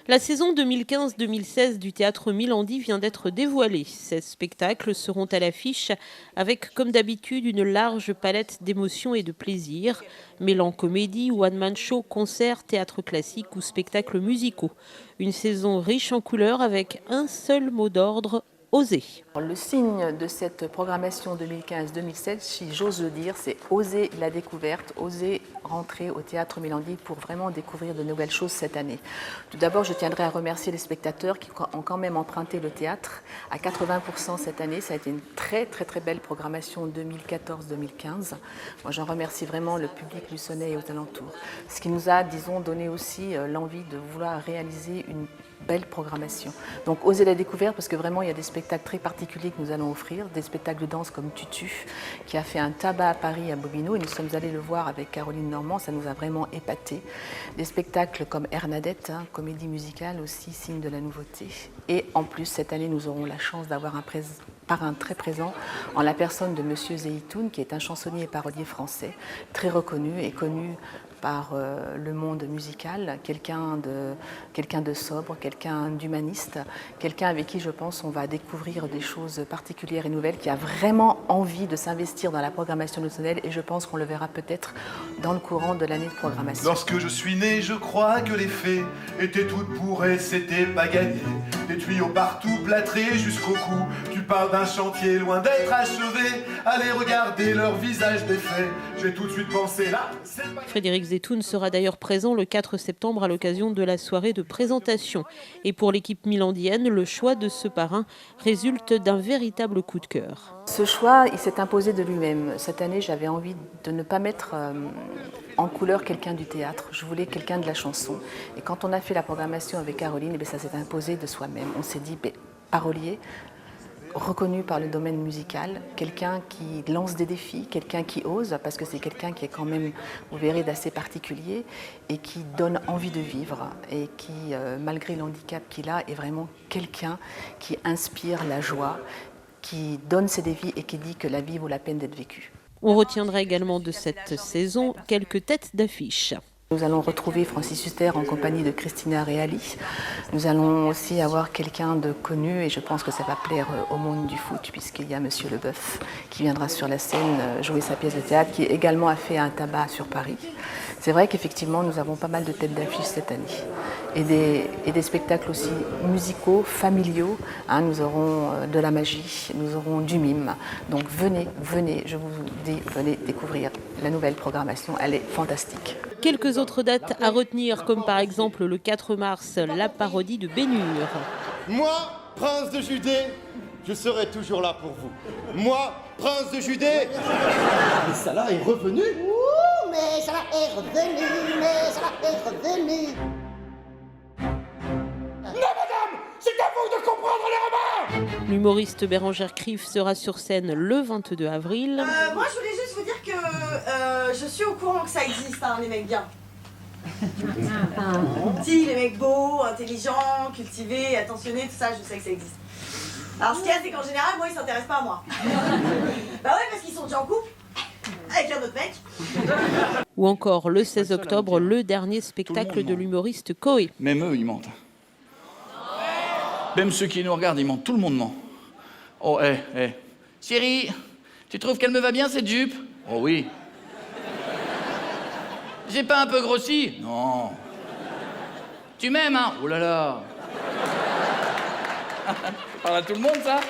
La saison 2015-2016 du Théâtre Milandi vient d'être dévoilée. 16 spectacles seront à l'affiche avec, comme d'habitude, une large palette d'émotions et de plaisirs, mêlant comédie, one-man show, concerts, théâtre classique ou spectacles musicaux. Une saison riche en couleurs avec un seul mot d'ordre: oser. Le signe de cette programmation 2015-2016, si j'ose le dire, c'est oser la découverte, oser rentrer au Théâtre Milandi pour vraiment découvrir de nouvelles choses cette année. Tout d'abord, je tiendrai à remercier les spectateurs qui ont quand même emprunté le théâtre à 80% cette année. Ça a été une très belle programmation 2014-2015. Moi, j'en remercie vraiment le public luçonnais et aux alentours. Ce qui nous a, disons, donné aussi l'envie de vouloir réaliser une belle programmation. Donc, oser la découverte, parce que vraiment, il y a des spectacles très particuliers que nous allons offrir, des spectacles de danse comme Tutu, qui a fait un tabac à Paris, à Bobino, et nous sommes allés le voir avec Caroline Normand, ça nous a vraiment épaté. Des spectacles comme Hernadette, comédie musicale aussi, signe de la nouveauté. Et en plus, cette année, nous aurons la chance d'avoir un parrain très présent en la personne de Monsieur Zeytoun, qui est un chansonnier et parolier français, très reconnu et connu par le monde musical, quelqu'un de sobre, quelqu'un d'humaniste, quelqu'un avec qui je pense on va découvrir des choses particulières et nouvelles, qui a vraiment envie de s'investir dans la programmation nationale, et je pense qu'on le verra peut-être dans le courant de l'année de programmation. Lorsque je suis né, je crois que les fées étaient toutes bourrées, c'était pas gagné. Des tuyaux partout plâtrés jusqu'au cou. Tu parles d'un chantier loin d'être achevé. Allez regarder leur visage défait. J'ai tout de suite pensé là. Frédéric Zeytoun sera d'ailleurs présent le 4 septembre à l'occasion de la soirée de présentation. Et pour l'équipe milandienne, le choix de ce parrain résulte d'un véritable coup de cœur. Ce choix, il s'est imposé de lui-même. Cette année, j'avais envie de ne pas mettre en couleur quelqu'un du théâtre. Je voulais quelqu'un de la chanson. Et quand on a fait la programmation avec Caroline, ça s'est imposé de soi-même. On s'est dit, parolier, reconnu par le domaine musical, quelqu'un qui lance des défis, quelqu'un qui ose, parce que c'est quelqu'un qui est quand même, vous verrez, d'assez particulier et qui donne envie de vivre et qui, malgré l'handicap qu'il a, est vraiment quelqu'un qui inspire la joie, qui donne ses défis et qui dit que la vie vaut la peine d'être vécue. On retiendra également de cette saison quelques têtes d'affiche. Nous allons retrouver Francis Huster en compagnie de Christina Reali. Nous allons aussi avoir quelqu'un de connu, et je pense que ça va plaire au monde du foot, puisqu'il y a Monsieur Leboeuf qui viendra sur la scène jouer sa pièce de théâtre, qui également a fait un tabac sur Paris. C'est vrai qu'effectivement, nous avons pas mal de têtes d'affiche cette année. Et des spectacles aussi musicaux, familiaux. Nous aurons de la magie, nous aurons du mime. Donc venez, je vous dis, venez découvrir la nouvelle programmation. Elle est fantastique. Quelques autres dates à retenir, comme par exemple le 4 mars, la parodie de Bénure. Moi, prince de Judée, je serai toujours là pour vous. Moi, prince de Judée. Mais ça là est revenu. Ouh, mais ça là est revenu. Non, madame, c'est à vous de comprendre les Romains. L'humoriste Bérangère Krief sera sur scène le 22 avril. Moi, je voulais juste vous dire que je suis au courant que ça existe, les mecs bien. Si, les mecs beaux, intelligents, cultivés, attentionnés, tout ça, je sais que ça existe. Alors, ce qu'il y a, c'est qu'en général, moi, ils s'intéressent pas à moi. Bah ouais, parce qu'ils sont déjà en couple avec un autre mec. Ou encore le 16 octobre, le dernier spectacle de l'humoriste Coé. Même eux, ils mentent. Même ceux qui nous regardent, ils mentent. Tout le monde ment. Oh, Chérie, tu trouves qu'elle me va bien, cette jupe? Oh oui. J'ai pas un peu grossi? Non. Tu m'aimes, hein? Oh là là. Parle à tout le monde, ça.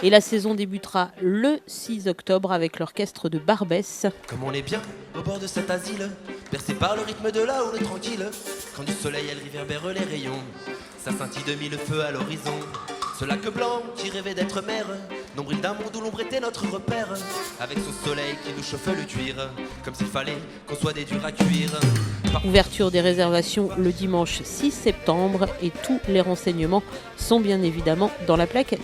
Et la saison débutera le 6 octobre avec l'orchestre de Barbès. Comme on est bien au bord de cet asile, bercé par le rythme de la houle tranquille. Quand du soleil elle réverbère les rayons, ça scintille de mille feux à l'horizon. Ce lac blanc qui rêvait d'être mer, nombril d'un monde où l'ombre était notre repère. Avec son soleil qui nous chauffe le cuir, comme s'il fallait qu'on soit des durs à cuire. Ouverture des réservations le dimanche 6 septembre et tous les renseignements sont bien évidemment dans la plaquette.